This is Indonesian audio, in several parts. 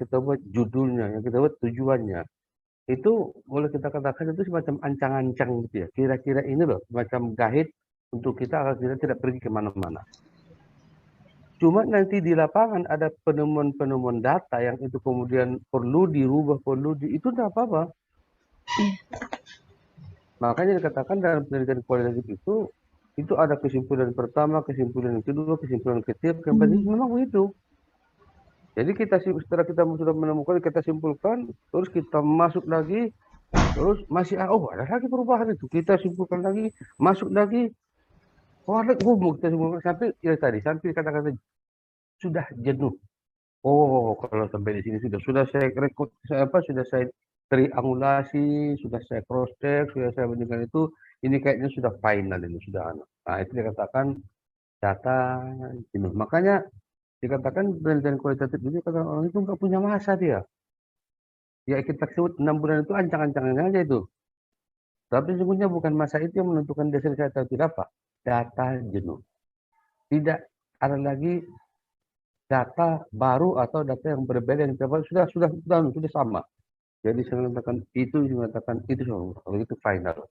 kita buat judulnya, yang kita buat tujuannya, itu boleh kita katakan itu semacam ancang-ancang gitu ya. Kira-kira ini loh, semacam guide untuk kita agar kita tidak pergi kemana-mana. Cuma nanti di lapangan ada penemuan-penemuan data yang itu kemudian perlu dirubah, itu tidak apa-apa. Makanya dikatakan dalam penelitian kualitatif itu ada kesimpulan pertama, kesimpulan kedua, kesimpulan ketiga, yang penting memang begitu. Jadi setelah kita sudah menemukan, kita simpulkan, terus kita masuk lagi, terus masih ada lagi perubahan itu. Kita simpulkan lagi, masuk lagi, ada kita simpulkan sampai sampai kata-kata sudah jenuh. Oh, kalau sampai di sini sudah saya rekod, sudah saya triangulasi, sudah saya cross check, sudah saya bandingkan itu, ini kayaknya sudah final ini, sudah Nah, itu dikatakan data jenuh. Makanya dikatakan penelitian kualitatif itu kata orang itu nggak punya masa dia. Ya kita sebut 6 bulan itu ancang-ancangannya aja itu. Tapi sesungguhnya bukan masa itu yang menentukan dia selesai atau tidak, Pak. Data jenuh. Tidak ada lagi data baru atau data yang berbeda yang sudah sama. Jadi saya mengatakan itu kalau itu final.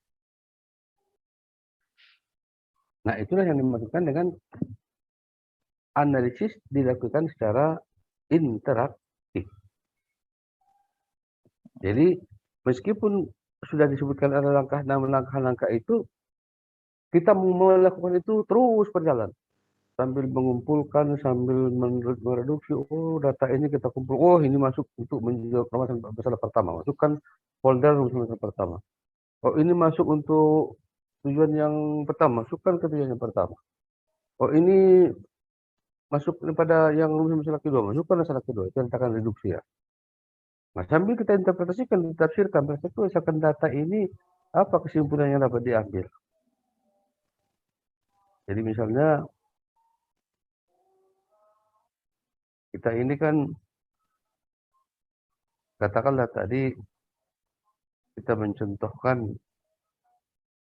Nah, itulah yang dimaksudkan dengan analisis dilakukan secara interaktif. Jadi meskipun sudah disebutkan ada langkah itu, kita melakukan itu terus berjalan. Sambil mengumpulkan, sambil mereduksi, oh data ini kita kumpul, oh ini masuk untuk menjawab masalah pertama, masukkan folder masalah pertama. Oh ini masuk untuk tujuan yang pertama, masukkan ke tujuan yang pertama. Oh ini masuk kepada yang masalah kedua, masukkan masalah kedua, itu katakan reduksi ya. Nah, sambil kita interpretasikan, ditafsirkan, berdasarkan data ini, apa kesimpulan yang dapat diambil. Jadi misalnya, kita ini kan, katakanlah tadi, kita mencontohkan,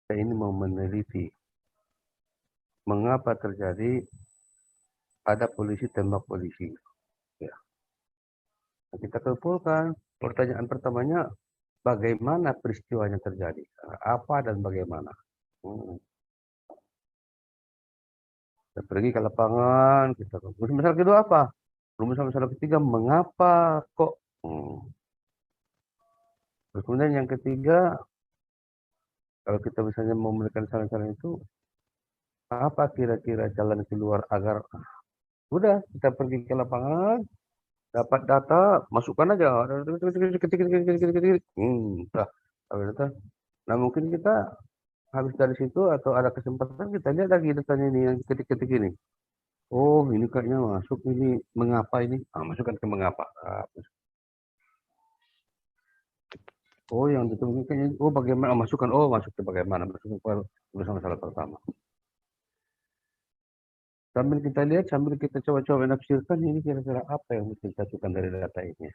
kita ini mau meneliti, mengapa terjadi ada polisi tembak polisi. Ya. Nah, kita kumpulkan, pertanyaan pertamanya, bagaimana peristiwanya terjadi? Apa dan bagaimana? Kita pergi ke lapangan, kita rumus masalah kedua apa? Rumus masalah ketiga, mengapa kok? Terus kemudian yang ketiga, kalau kita misalnya mau memberikan saran-saran itu, apa kira-kira jalan keluar agar udah kita pergi ke lapangan, dapat data, masukkan aja. Nah mungkin kita habis dari situ atau ada kesempatan kita lihat lagi datanya ini yang ketik-ketik ini. Oh ini kayaknya masuk ini mengapa ini? Masukkan ke mengapa. Oh yang ditemukan kayaknya, oh bagaimana masukkan, masuk ke bagaimana, masukkan ke masalah pertama. Sambil kita lihat, sambil kita coba-coba menafsirkan ini kira-kira apa yang mesti kita lakukan dari data ini.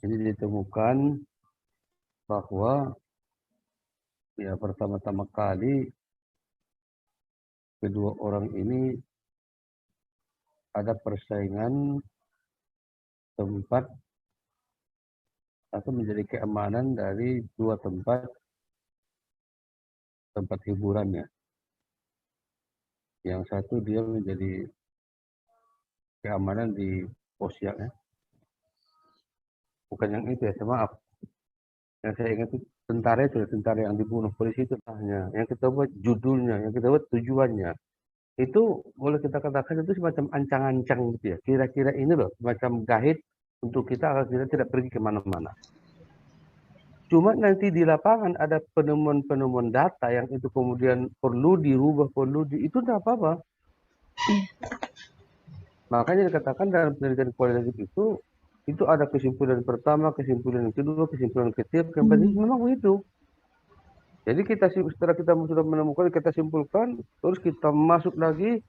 Jadi ditemukan bahwa ya pertama-tama kali kedua orang ini ada persaingan tempat atau menjadi keamanan dari dua tempat hiburannya. Yang satu dia menjadi keamanan di posisinya. Bukan yang itu ya, maaf. Yang saya ingat itu tentara yang dibunuh polisi itu hanya yang kita buat judulnya, yang kita buat tujuannya. Itu boleh kita katakan itu semacam ancang-ancang gitu ya. Kira-kira ini loh, semacam guide untuk kita agar kita tidak pergi kemana-mana. Cuma nanti di lapangan ada penemuan-penemuan data yang itu kemudian perlu dirubah, itu tidak apa-apa. Makanya dikatakan dalam penelitian kualitatif itu ada kesimpulan pertama, kesimpulan kedua, kesimpulan ketiga, yang penting memang begitu. Jadi setelah kita sudah menemukan, kita simpulkan, terus kita masuk lagi,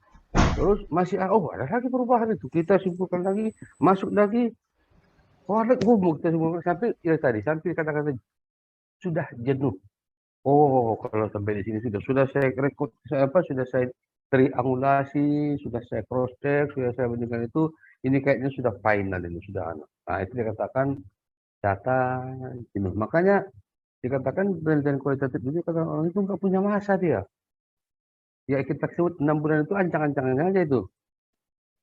terus masih ada lagi perubahan itu. Kita simpulkan lagi, masuk lagi, ada kita simpulkan sampai sampai kata-kata sudah jenuh. Oh, kalau sampai di sini sudah saya rekod, sudah saya triangulasi, sudah saya cross check, sudah saya bandingkan itu, ini kayaknya sudah final ini sudah nah itu dikatakan data jenuh. Makanya dikatakan penelitian kualitatif itu kata orang itu nggak punya masa dia. Ya kita sebut 6 bulan itu ancang-ancangannya aja itu.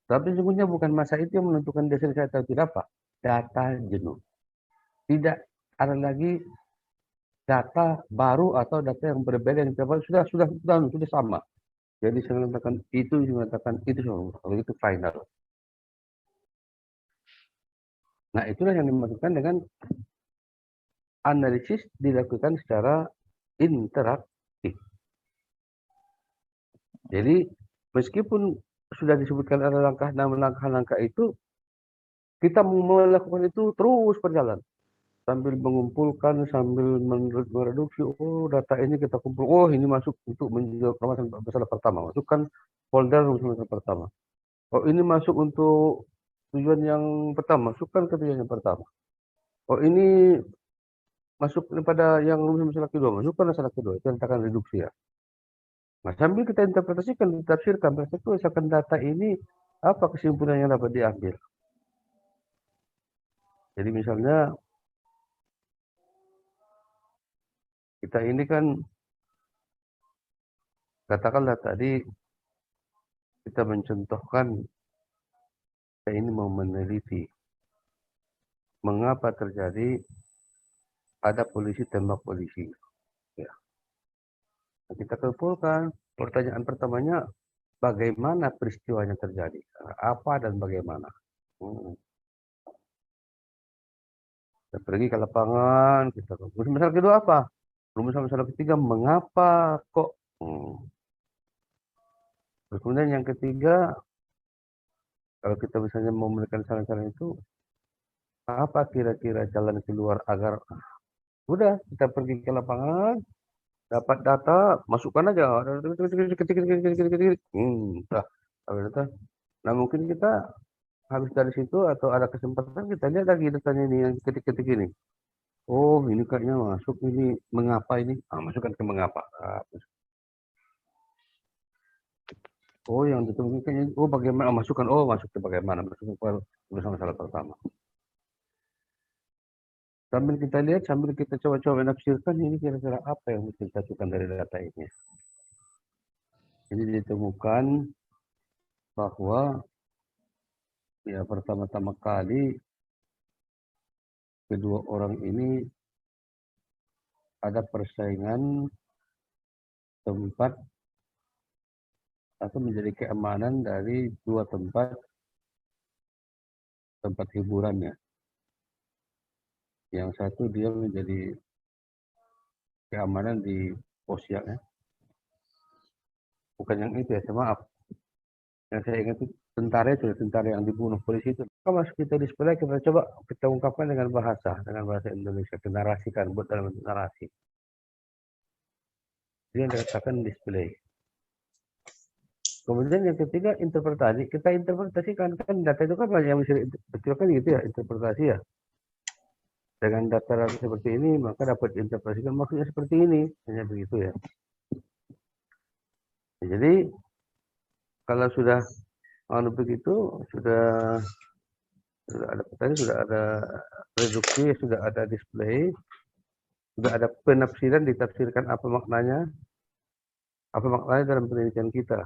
Tapi sesungguhnya bukan masa itu yang menentukan dia selesai atau tidak, Pak. Data jenuh. Tidak ada lagi data baru atau data yang berbeda yang sudah sama. Jadi saya mengatakan itu, kalau itu final. Nah itulah yang dimaksudkan dengan analisis dilakukan secara interaktif. Jadi meskipun sudah disebutkan ada langkah itu, kita melakukan itu terus berjalan. Sambil mengumpulkan, sambil mereduksi, oh data ini kita kumpul, oh ini masuk untuk menjawab masalah pertama, masukkan folder masalah pertama. Oh ini masuk untuk tujuan yang pertama, masukkan ke tujuan yang pertama. Oh ini masuk kepada yang masalah kedua, masukkan masalah kedua, itu akan reduksi ya. Nah sambil kita interpretasikan, ditafsirkan, berdasarkan data ini, apa kesimpulan yang dapat diambil. Jadi misalnya, kita ini kan katakanlah tadi kita mencontohkan kita ini mau meneliti mengapa terjadi ada polisi tembak polisi. Ya. Nah, kita kumpulkan pertanyaan pertamanya bagaimana peristiwanya terjadi, apa dan bagaimana. Kita pergi ke lapangan, kita rumus masalah kedua apa? Rumus masalah ketiga mengapa kok. Terus kemudian yang ketiga, kalau kita misalnya mau memberikan saran-saran itu, apa kira-kira jalan keluar agar udah kita pergi ke lapangan, dapat data, masukkan aja. Nah mungkin kita habis dari situ atau ada kesempatan kita lihat lagi datanya ini yang ketik-ketik ini. Oh ini kayaknya masuk ini mengapa ini? Masukkan ke mengapa. Oh yang ditemukan oh bagaimana masukkan masuk ke bagaimana masukkan ke masalah pertama. Sambil kita lihat, sambil kita coba-coba menafsirkan ini kira-kira apa yang mesti kita masukkan dari data ini. Jadi ditemukan bahwa ya pertama-tama kali kedua orang ini ada persaingan tempat atau menjadi keamanan dari dua tempat hiburannya. Yang satu dia menjadi keamanan di posisinya. Bukan yang itu ya, maaf. Yang saya ingat itu tentara yang dibunuh polisi itu. Kalau masuk kita display, kita coba kita ungkapkan dengan bahasa Indonesia, kita narasikan, buat dalam narasi. Dia yang dikatakan display. Kemudian yang ketiga interpretasi, kita interpretasikan kan data itu kan banyak yang bisa diinterpretasikan gitu ya, interpretasi ya. Dengan data seperti ini maka dapat interpretasikan maksudnya seperti ini, hanya begitu ya. Jadi kalau sudah begitu sudah ada petanya, sudah ada reduksi, sudah ada display, sudah ada penafsiran, ditafsirkan apa maknanya dalam penelitian kita.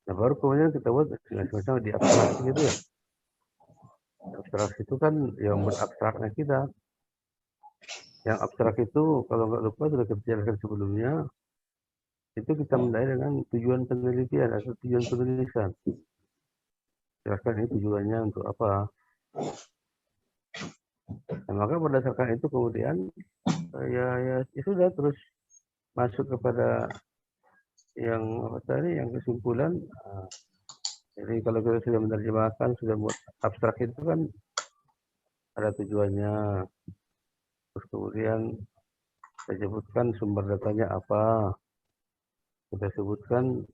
Nah baru kemudian kita buat semacam di abstraksi gitu ya. Abstraksi itu kan yang berabstraknya kita. Yang abstrak itu kalau nggak lupa sudah kita jelaskan sebelumnya, itu kita mendalami dengan tujuan penelitian atau tujuan penulisan. Jelaskan ini tujuannya untuk apa. Nah, maka berdasarkan itu kemudian ya sudah terus masuk kepada yang yang kesimpulan. Jadi kalau kita sudah menerjemahkan, sudah buat abstrak itu kan ada tujuannya. Terus kemudian kita sebutkan sumber datanya apa. Kita sebutkan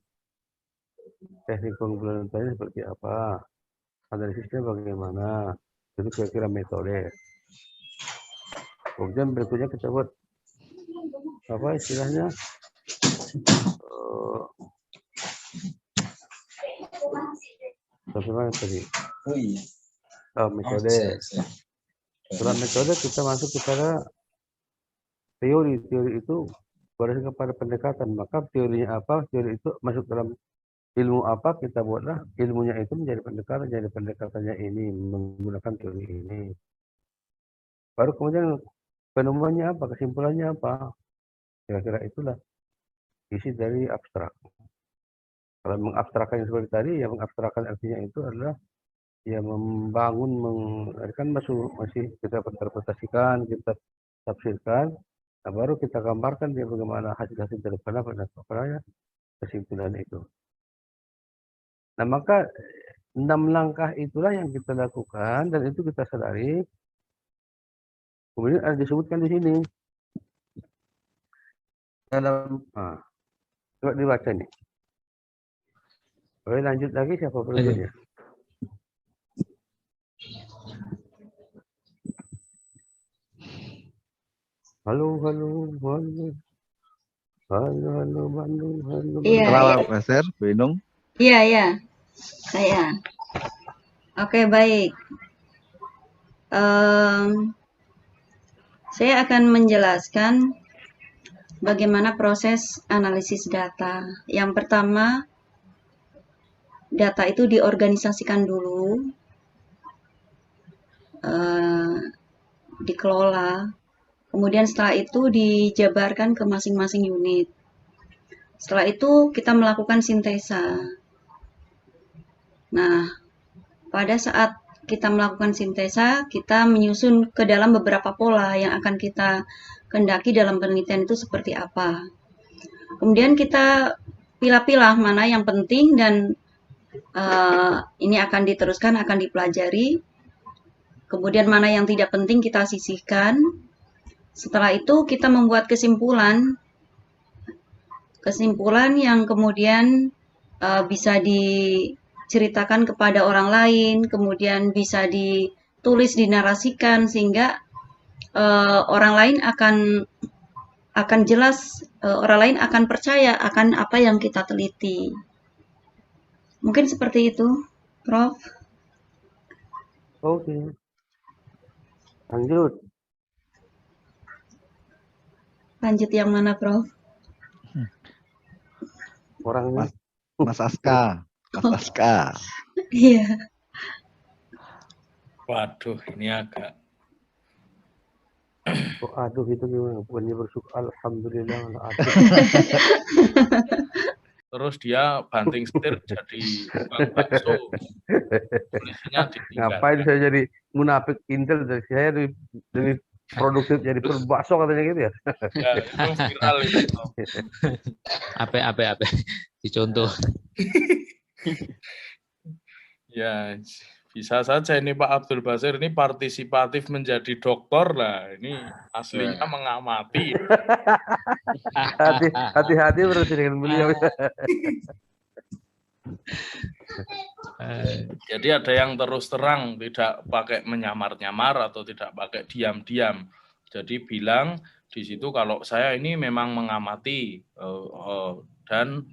teknik pengumpulan datanya seperti apa. Analisisnya bagaimana. Itu kira-kira metode. Kemudian berikutnya kita buat apa istilahnya? Bagaimana tadi? Oh iya. Metode. Setelah metode kita masuk kepada teori. Teori itu berdasarkan pada pendekatan. Maka teorinya apa? Teori itu masuk dalam ilmu apa, kita buatlah ilmunya itu menjadi pendekatan. Jadi pendekatannya ini menggunakan teori ini. Baru kemudian penemuannya apa, kesimpulannya apa. Kira-kira itulah isi dari abstrak. Kalau mengabstrakkan seperti tadi, ya mengabstrakkan artinya itu adalah ya membangun, kan masih kita interpretasikan, kita tafsirkan, nah baru kita gambarkan dia bagaimana hasil-hasil dari pendapat dan kesimpulan itu. Nah maka 6 langkah itulah yang kita lakukan dan itu kita sadari. Kemudian ada disebutkan di sini dalam, coba dibaca nih. Oke, lanjut lagi, siapa berikutnya? Halo, halo, halo. Halo, halo, Bandung, halo. Iya, Selamat, Master, Bu Inung. iya, saya. Oke, baik. Saya akan menjelaskan bagaimana proses analisis data. Yang pertama, data itu diorganisasikan dulu, dikelola, kemudian setelah itu dijabarkan ke masing-masing unit. Setelah itu kita melakukan sintesa. Nah, pada saat kita melakukan sintesa, kita menyusun ke dalam beberapa pola yang akan kita kendaki dalam penelitian itu seperti apa. Kemudian kita pilah-pilah mana yang penting dan ini akan diteruskan, akan dipelajari. Kemudian mana yang tidak penting kita sisihkan. Setelah itu kita membuat kesimpulan yang kemudian bisa diceritakan kepada orang lain, kemudian bisa ditulis, dinarasikan sehingga orang lain akan jelas, orang lain akan percaya akan apa yang kita teliti. Mungkin seperti itu, Prof. Oke. Lanjut. Lanjut yang mana, Prof? Orangnya. Mas Aska. Mas Aska. Iya. Waduh, ini agak. Oh, aduh itu gimana? Bukannya bersyukur. Alhamdulillah. Aduh. Terus dia banting setir jadi tukang bakso. Tulisnya Ngapain saya jadi munafik Intel dari saya dari produktif jadi bakso katanya gitu ya? Ya, itu viral itu. Apa dicontoh. Ya, bisa saja ini Pak Abdul Basir ini partisipatif menjadi dokter lah. Ini aslinya mengamati. Hati-hati berarti dengan beliau. Jadi ada yang terus terang tidak pakai menyamar-nyamar atau tidak pakai diam-diam. Jadi bilang di situ kalau saya ini memang mengamati dan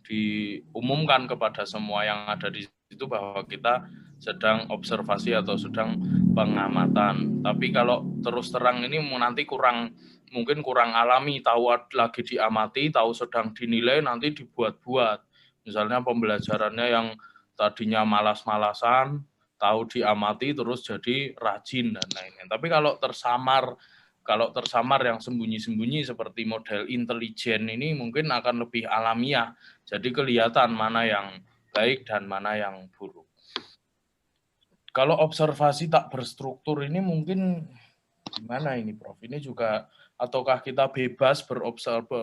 diumumkan kepada semua yang ada di situ bahwa kita sedang observasi atau sedang pengamatan. Tapi kalau terus terang ini nanti mungkin kurang alami, tahu lagi diamati, tahu sedang dinilai, nanti dibuat-buat. Misalnya pembelajarannya yang tadinya malas-malasan, tahu diamati terus jadi rajin dan lain-lain. Tapi kalau tersamar yang sembunyi-sembunyi seperti model intelijen ini mungkin akan lebih alamiah. Jadi kelihatan mana yang baik dan mana yang buruk. Kalau observasi tak berstruktur ini mungkin gimana ini Prof? Ini juga ataukah kita bebas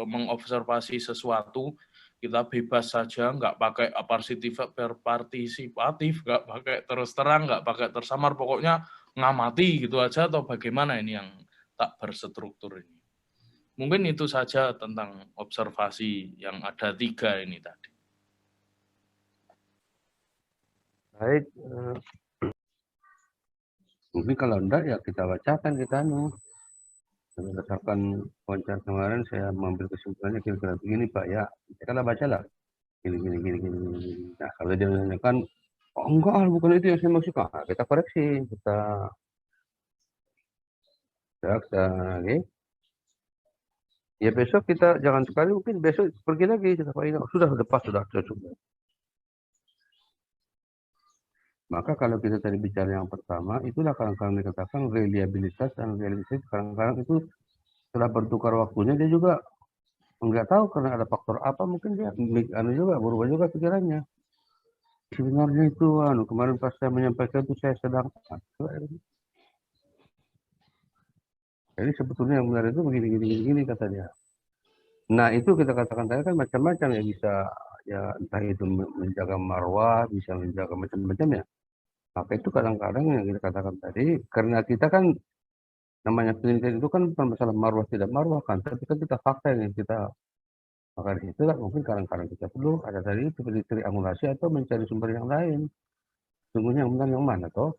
mengobservasi sesuatu, kita bebas saja, nggak pakai partisipatif, nggak pakai terus terang, nggak pakai tersamar, pokoknya ngamati gitu aja, atau bagaimana ini yang tak berstruktur ini? Mungkin itu saja tentang observasi yang ada 3 ini tadi. Baik. Mungkin kalau enggak ya kita bacakan kita berdasarkan wawancara kemarin saya mengambil kesimpulannya kira-kira begini Pak ya. Kita baca lah. gini. Nah, kalau dia menanyakan, oh enggak, bukan itu yang saya maksudkan. Nah, kita koreksi, kita oke. Ya besok kita jangan sekali, mungkin besok pergi lagi kita sudah pas, sudah cukup. Maka kalau kita tadi bicara yang pertama, itulah kadang-kadang dikatakan reliabilitas dan realistis. Kadang-kadang itu setelah bertukar waktunya dia juga nggak tahu karena ada faktor apa, mungkin dia juga berubah juga pikirannya. Sebenarnya itu kemarin pas saya menyampaikan itu saya sedang jadi sebetulnya yang benar itu begini kata dia. Nah itu kita katakan tadi kan macam-macam ya, bisa ya entah itu menjaga marwah, bisa menjaga macam-macam ya. Maka itu kadang-kadang yang kita katakan tadi, karena kita kan namanya penelitian itu kan bukan masalah marwah tidak marwah kan, tapi kan kita fakta yang kita, maka di situlah mungkin kadang-kadang kita perlu ada tadi itu triangulasi atau mencari sumber yang lain. Sungguhnya yang benar yang mana toh?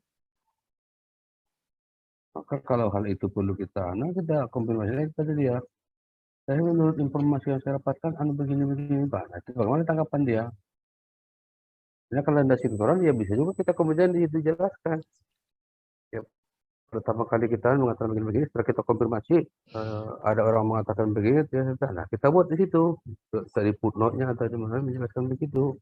Maka kalau hal itu perlu kita konfirmasi lagi pada dia. Saya menurut informasi yang saya dapatkan, begini-begini Pak. Nah, itu bagaimana tanggapan dia? Karena kalau anda sinkron, ya bisa juga kita kemudian di situ jelaskan. Ya, pertama kali kita mengatakan begini-begini, setelah kita konfirmasi, ada orang mengatakan begini, ya, nah kita buat di situ. Dari footnote-nya atau di mana menjelaskan begitu.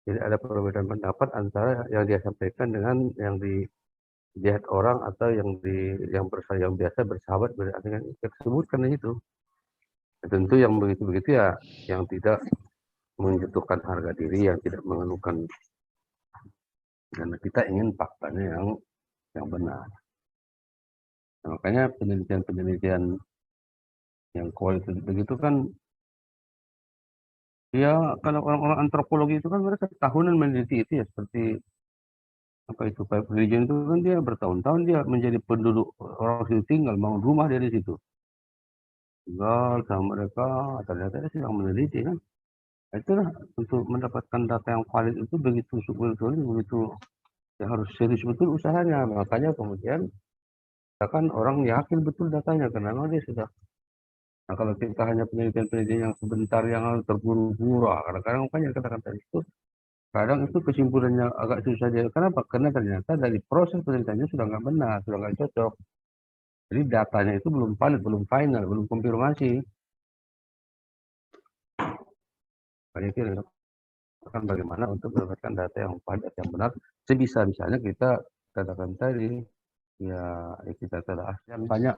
Jadi ada perbedaan pendapat antara yang dia sampaikan dengan yang dilihat orang atau yang biasa bersahabat dengan tersebutkan di situ. Tentu yang begitu-begitu ya, yang tidak menjatuhkan harga diri, yang tidak mengeluhkan, karena kita ingin faktanya yang benar. Nah, makanya penelitian yang kualitatif begitu kan, ya kalau orang-orang antropologi itu kan mereka tahunan meneliti itu ya, seperti apa itu Pak religion itu kan dia bertahun-tahun dia menjadi penduduk orang situ, tinggal bangun rumah dari situ. Tinggal sama mereka, ternyata dia sedang meneliti kan. Itulah untuk mendapatkan data yang valid itu begitu ya harus serius betul usahanya. Makanya kemudian kan orang yakin betul datanya karena memang dia sudah. Nah kalau kita hanya penelitian-penelitian yang sebentar yang terburu-buru, kadang-kadang makanya katakan tadi itu kadang itu kesimpulannya agak susah dia. Kenapa? Karena ternyata dari proses penelitiannya sudah nggak benar, sudah nggak cocok. Jadi datanya itu belum valid, belum final, belum konfirmasi. Banyak yang akan bagaimana untuk mendapatkan data yang valid, yang benar. Sebisa-bisanya kita katakan tadi, ya kita telah yang banyak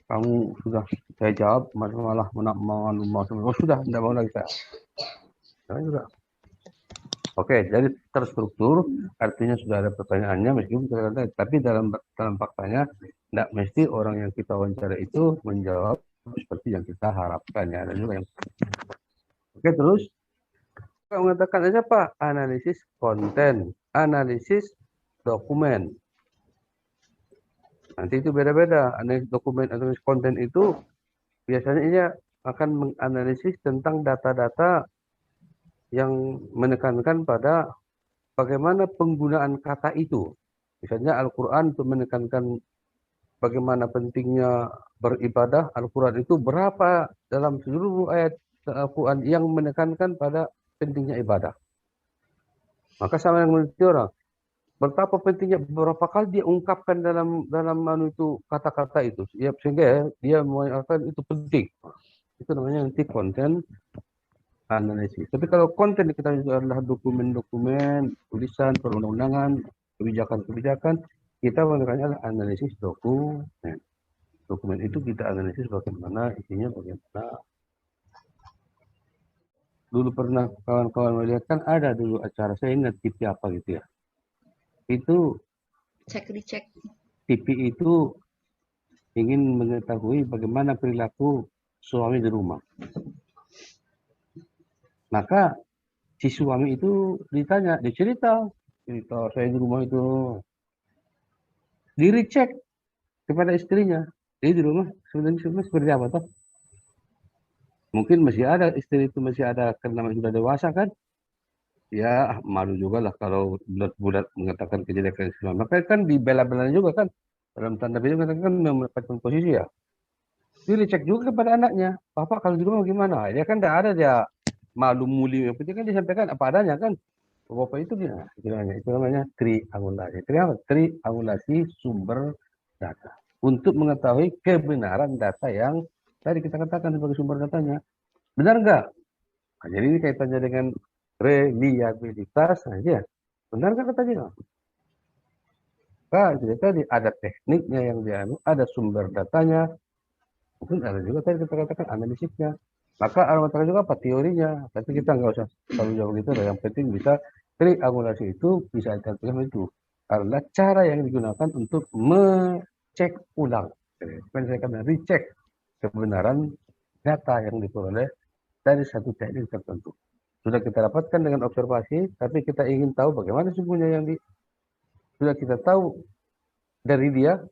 kamu sudah saya jawab malah mau sudah tidak mau lagi saya juga. Oke, jadi terstruktur artinya sudah ada pertanyaannya meskipun tapi dalam faktanya tidak mesti orang yang kita wawancara itu menjawab seperti yang kita harapkan ya. Ada juga yang oke, terus kita mengatakan aja Pak, analisis konten, analisis dokumen. Nanti itu beda-beda. Analisis dokumen, analisis konten itu biasanya ia akan menganalisis tentang data-data yang menekankan pada bagaimana penggunaan kata itu. Misalnya Al-Quran untuk menekankan bagaimana pentingnya beribadah. Al-Quran itu berapa dalam seluruh ayat Al-Quran yang menekankan pada pentingnya ibadah. Maka sama yang meneliti orang, betapa pentingnya beberapa kali dia ungkapkan dalam itu kata-kata itu, ya, sehingga dia mengatakan itu penting. Itu namanya nanti konten analisis. Tapi kalau konten kita itu adalah dokumen-dokumen, tulisan, perundang-undangan, kebijakan-kebijakan, kita menggunakannya adalah analisis dokumen. Dokumen itu kita analisis bagaimana isinya, bagaimana. Dulu pernah kawan-kawan melihat kan ada dulu acara, saya ingat TV apa gitu ya. Itu Dicek. TV itu ingin mengetahui bagaimana perilaku suami di rumah. Maka si suami itu ditanya, cerita saya di rumah itu, di-recheck kepada istrinya. Jadi di rumah sebenarnya seperti apa toh? Mungkin masih ada istri itu masih ada karena sudah dewasa kan? Ya malu juga lah kalau bulat-bulat mengatakan kejelekan suami. Maka kan dibela-belanya juga kan, dalam tanda petik kan mendapatkan posisi ya. Di-recheck juga kepada anaknya, Bapak kalau di rumah gimana? Dia kan tidak ada dia malu muli, yang penting kan disampaikan apa adanya kan. Bapak itu dia, itu namanya triangulasi. Triangulasi sumber data untuk mengetahui kebenaran data yang tadi kita katakan sebagai sumber datanya. Benar nggak? Nah, jadi ini kaitannya dengan reliabilitas, nah ya. Benar nggak kata dia? Nah, jadi tadi ada tekniknya yang dianu, ada sumber datanya, mungkin ada juga tadi kita katakan analisisnya. Maka ada mengatakan juga apa teorinya, tapi kita nggak usah terlalu jauh gitu. Yang penting bisa triangulasi itu bisa diartikan itu adalah cara yang digunakan untuk mecek ulang, bukan saya katakan recheck kebenaran data yang diperoleh dari satu teknik tertentu. Sudah kita dapatkan dengan observasi, tapi kita ingin tahu bagaimana sesungguhnya yang sudah kita tahu dari dia.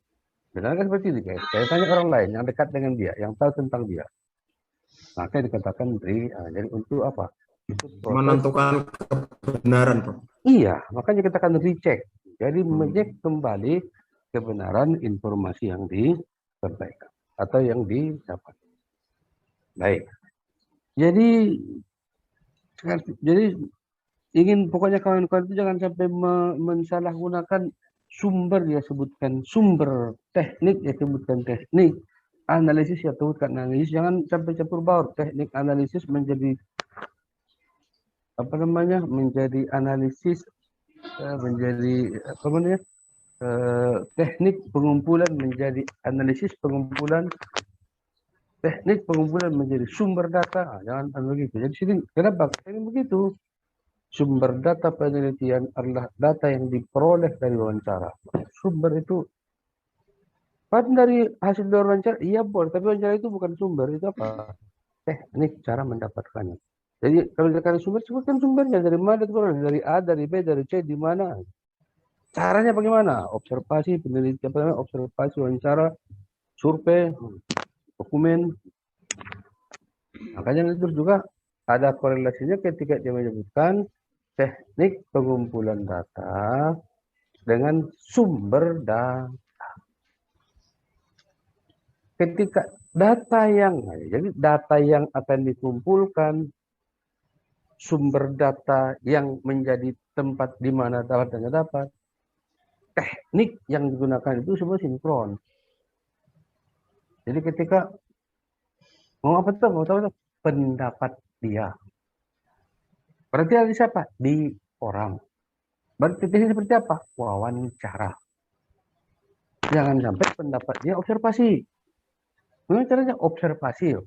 Benarkah seperti itu? Saya tanya orang lain yang dekat dengan dia, yang tahu tentang dia. Maka dikatakan jadi untuk apa? Untuk menentukan kebenaran, Pak. Iya, makanya kita akan recheck. Jadi mengecek kembali kebenaran informasi yang disampaikan atau yang didapat. Baik. Jadi ingin pokoknya kawan-kawan itu jangan sampai mensalahgunakan sumber, dia sebutkan sumber, teknik ya sebutkan teknik, analisis ya sebutkan analisis, jangan sampai campur baur teknik analisis menjadi apa namanya, menjadi analisis, menjadi apa namanya, teknik pengumpulan menjadi analisis pengumpulan, teknik pengumpulan menjadi sumber data. Jangan begitu. Jadi sini kenapa ini begitu? Sumber data penelitian adalah data yang diperoleh dari wawancara. Sumber itu kan dari hasil dari wawancara, iya boleh, tapi wawancara itu bukan sumber, itu apa? Teknik cara mendapatkannya. Jadi kalau dikatakan sumber, sebutkan sumbernya dari mana diperoleh, dari A, dari B, dari C, di mana. Caranya bagaimana? Observasi, penelitian, observasi, wawancara, survei, dokumen. Makanya itu juga ada korelasinya ketika dia menyebutkan teknik pengumpulan data dengan sumber data. Ketika jadi data yang akan dikumpulkan, sumber data yang menjadi tempat di mana datanya dapat, teknik yang digunakan itu semua sinkron. Jadi ketika mau tahu pendapat dia. Berarti ada siapa? Di orang. Berarti seperti apa? Wawancara. Jangan sampai pendapat dia observasi. Bagaimana caranya? Observasi.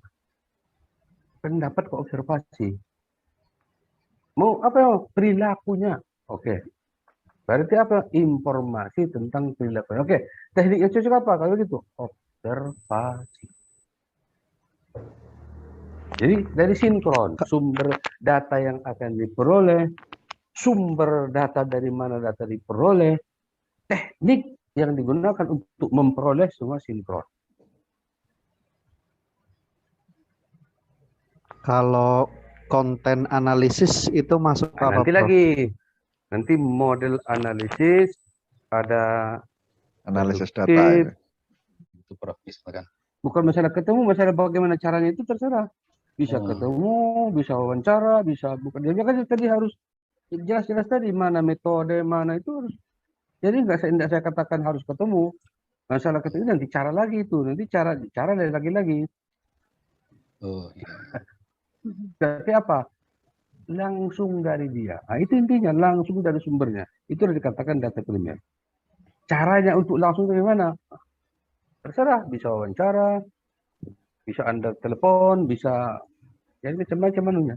Pendapat ke observasi. Mau apa ya? Perilakunya. Oke. Berarti apa? Informasi tentang perilakunya. Oke. Teknik yang cocok apa? Kalau gitu, observasi. Jadi dari sinkron, sumber data yang akan diperoleh, sumber data dari mana data diperoleh, teknik yang digunakan untuk memperoleh semua sinkron. Kalau konten analisis itu masuk apa? Nanti Prof? lagi, nanti model analisis, ada Analisis data. deduktif. Itu Prof, misalkan. Bukan masalah ketemu, masalah bagaimana caranya itu terserah. Bisa ketemu, bisa wawancara, bisa bukan. Jadi kan tadi harus jelas-jelas tadi mana metode, mana itu harus. Jadi enggak saya katakan harus ketemu. Masalah ketemu nanti cara lagi itu, nanti cara lagi. Oh iya. Tapi apa? Langsung dari dia. Nah, itu intinya langsung dari sumbernya. Itu sudah dikatakan data primer. Caranya untuk langsung dari mana? Terserah, bisa wawancara, bisa Anda telepon, bisa jadi macam-macam anunya.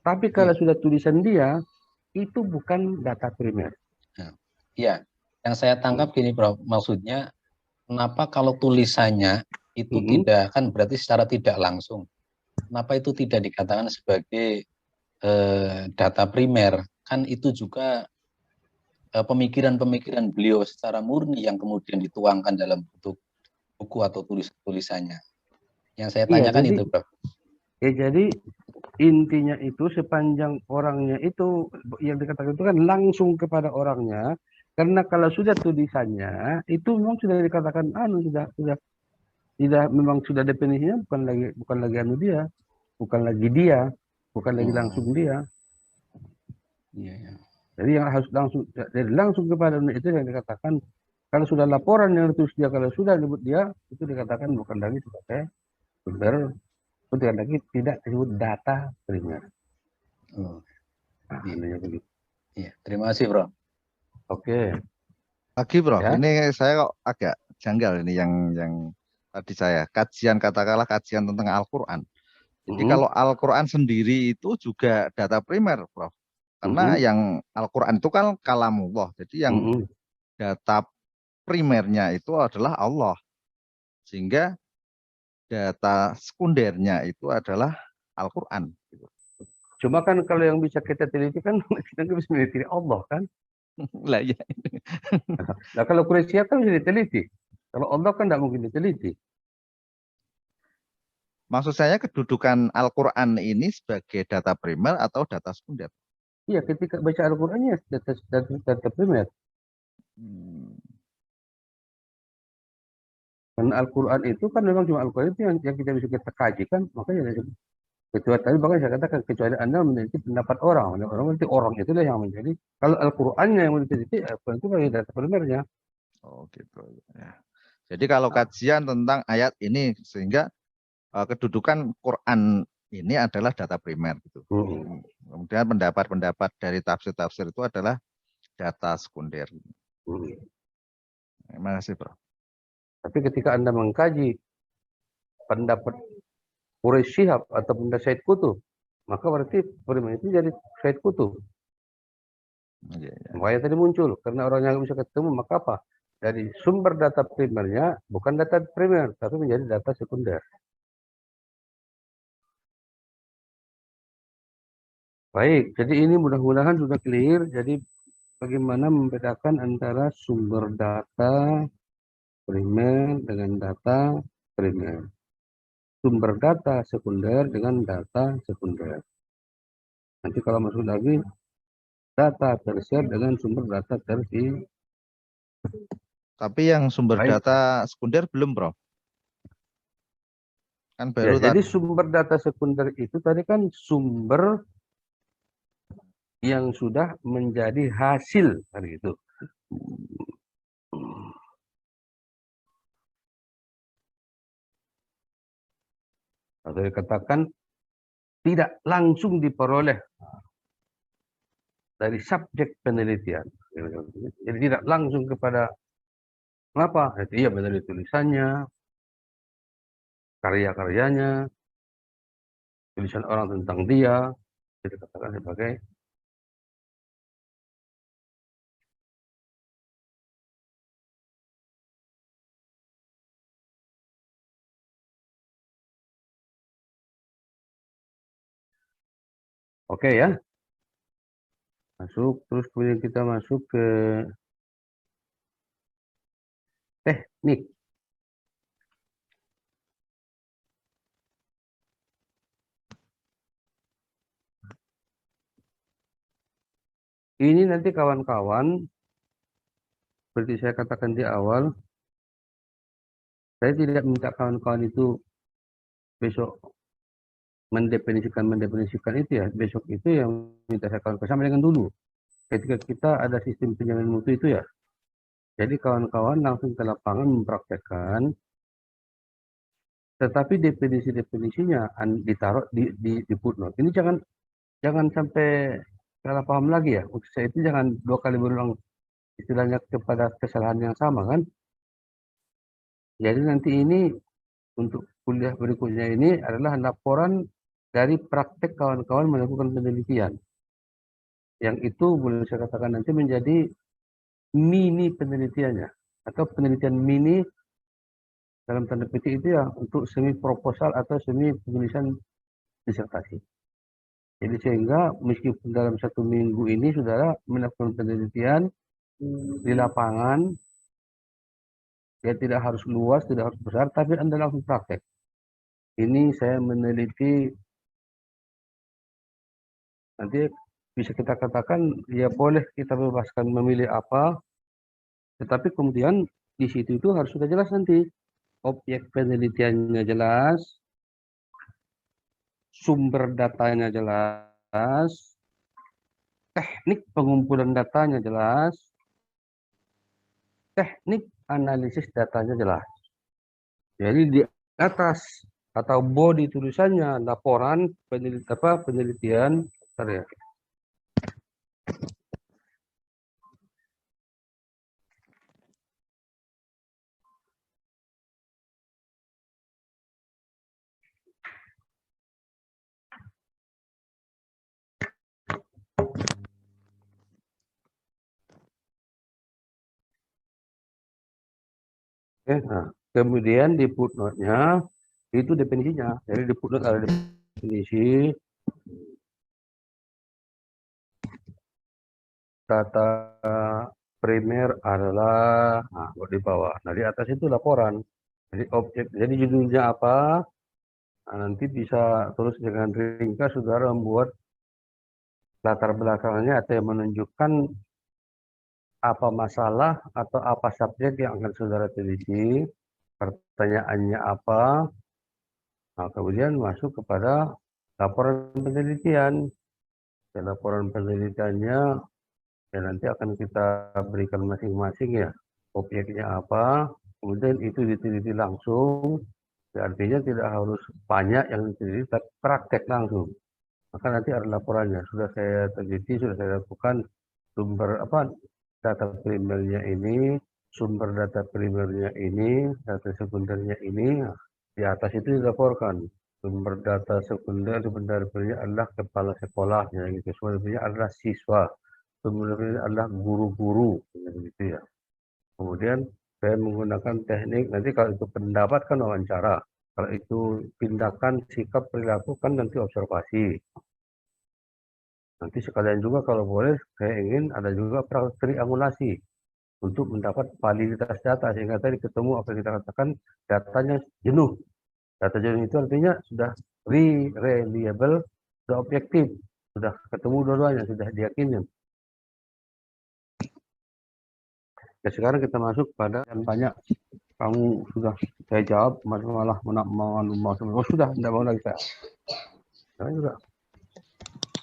Tapi kalau sudah tulisan dia, itu bukan data primer. Iya, yang saya tangkap gini, Prof. Maksudnya, kenapa kalau tulisannya itu tidak, kan berarti secara tidak langsung. Kenapa itu tidak dikatakan sebagai data primer? Kan itu juga pemikiran-pemikiran beliau secara murni yang kemudian dituangkan dalam bentuk buku atau tulisannya. Yang saya tanyakan itu, Prof. Ya, jadi intinya itu sepanjang orangnya itu yang dikatakan itu kan langsung kepada orangnya, karena kalau sudah tulisannya itu memang sudah dikatakan sudah memang sudah definisinya bukan lagi anu dia. bukan lagi dia, bukan lagi langsung dia. Iya, iya. Jadi yang harus langsung kepada itu yang dikatakan kalau sudah laporan yang ditulis dia, kalau sudah disebut dia, itu dikatakan bukan lagi sebagai sumber, bukan lagi tidak disebut data primer. Oh, Nah, iya. intinya begitu. Iya. Terima kasih, Bro. Oke. Lagi Prof, Ya. ini saya kok agak janggal ini yang tadi saya katakanlah kajian tentang Al-Quran. Jadi kalau Al-Quran sendiri itu juga data primer, Prof. Karena yang Al-Quran itu kan kalamullah. Jadi yang data primernya itu adalah Allah. Sehingga data sekundernya itu adalah Al-Quran. Cuma kan kalau yang bisa kita teliti kan kita nggak bisa meneliti Allah kan. Lah ya. Nah kalau Quraisy kan bisa diteliti. Kalau Allah kan tidak mungkin diteliti. Maksud saya kedudukan Al-Quran ini sebagai data primer atau data sekunder? Iya, ketika baca Al-Qur'annya data primer. Karena Al-Quran itu kan memang cuma Al-Quran itu yang kita bisa kita kaji kan, makanya kecuali tadi bahkan saya katakan kecuali Anda meneliti pendapat orang berarti orang itulah yang menjadi kalau Al-Qur'annya yang meneliti Al-Quran itu bagi data primernya. Oh gitu ya. Jadi kalau kajian tentang ayat ini sehingga kedudukan Quran ini adalah data primer gitu. Kemudian pendapat-pendapat dari tafsir-tafsir itu adalah data sekunder. Terima kasih, Bro. Tapi ketika Anda mengkaji pendapat Quraisy Shihab atau pendapat Said Qutb, maka berarti primer itu jadi Said Qutb. Makanya tadi muncul, karena orangnya nggak bisa ketemu, maka apa? Dari sumber data primernya, bukan data primer, tapi menjadi data sekunder. Baik, jadi ini mudah-mudahan sudah clear. Jadi bagaimana membedakan antara sumber data primer dengan data primer. Sumber data sekunder dengan data sekunder. Nanti kalau masuk lagi, data tersier dengan sumber data tersier. Tapi yang sumber data sekunder belum, Bro. Kan baru ya, jadi sumber data sekunder itu tadi kan sumber yang sudah menjadi hasil kan gitu. Atau dikatakan tidak langsung diperoleh dari subjek penelitian. Jadi tidak langsung kepada apa? Iya benar tulisannya, karya-karyanya, tulisan orang tentang dia, kita katakan sebagai oke ya. Masuk, terus kemudian kita masuk ke teknik. Ini nanti kawan-kawan, seperti saya katakan di awal, saya tidak minta kawan-kawan itu besok mendefinisikan itu ya. Besok itu yang minta saya kawan-kawan sama dengan dulu. Ketika kita ada sistem penjaminan mutu itu ya. Jadi kawan-kawan langsung ke lapangan mempraktekkan, tetapi definisi-definisinya ditaruh di footnote. Ini jangan sampai salah paham lagi ya. Untuk saya itu jangan dua kali berulang istilahnya kepada kesalahan yang sama kan. Jadi nanti ini untuk kuliah berikutnya ini adalah laporan dari praktek kawan-kawan melakukan penelitian. Yang itu boleh saya katakan nanti menjadi mini penelitiannya. Atau penelitian mini dalam tanda petik itu ya untuk semi proposal atau semi penulisan disertasi. Jadi sehingga meskipun dalam 1 minggu ini saudara melakukan penelitian di lapangan, ya tidak harus luas, tidak harus besar, tapi Anda langsung praktek. Ini saya meneliti, nanti bisa kita katakan, ya boleh kita bebaskan memilih apa, tetapi kemudian di situ itu harus sudah jelas nanti. Objek penelitiannya jelas, sumber datanya jelas, teknik pengumpulan datanya jelas, teknik analisis datanya jelas. Jadi di atas atau body tulisannya laporan penelitian, bentar ya. Nah, kemudian di footnote-nya itu definisinya. Jadi di footnote ada definisi data primer adalah, nah, di bawah. Nah, di atas itu laporan. Jadi objek, jadi judulnya apa? Nah, nanti bisa terus dengan ringkas saudara membuat latar belakangnya atau yang menunjukkan apa masalah atau apa subjek yang akan saudara teliti, pertanyaannya apa. Nah, kemudian masuk kepada laporan penelitian. Ya, laporan penelitiannya ya nanti akan kita berikan masing-masing ya, objeknya apa, kemudian itu diteliti langsung. Ya, artinya tidak harus banyak yang diteliti, tapi praktek langsung. Maka nanti ada laporannya. Sudah saya teliti, sudah saya lakukan sumber data primernya ini, sumber data primernya ini, data sekundernya ini. Nah, di atas itu dilaporkan. Sumber data sekunder sebenarnya adalah kepala sekolahnya, gitu. Sebenarnya adalah siswa, sebenarnya adalah guru-guru, gitu ya. Kemudian saya menggunakan teknik, nanti kalau itu pendapat kan wawancara, kalau itu tindakan, sikap, perilaku kan nanti observasi. Nanti sekalian juga kalau boleh, saya ingin ada juga triangulasi untuk mendapat validitas data, sehingga tadi ketemu apa yang kita katakan datanya jenuh. Data jenuh itu artinya sudah reliable, sudah objektif, sudah ketemu dua-duanya, sudah diyakini. Ya, sekarang kita masuk pada yang banyak kamu sudah saya jawab malah mau sudah tidak mau lagi saya. Saya juga.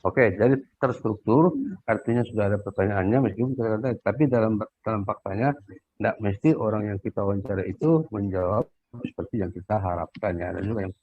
Oke, jadi terstruktur artinya sudah ada pertanyaannya meskipun tapi dalam faktanya tidak mesti orang yang kita wawancara itu menjawab seperti yang kita harapkan ya. Ada juga yang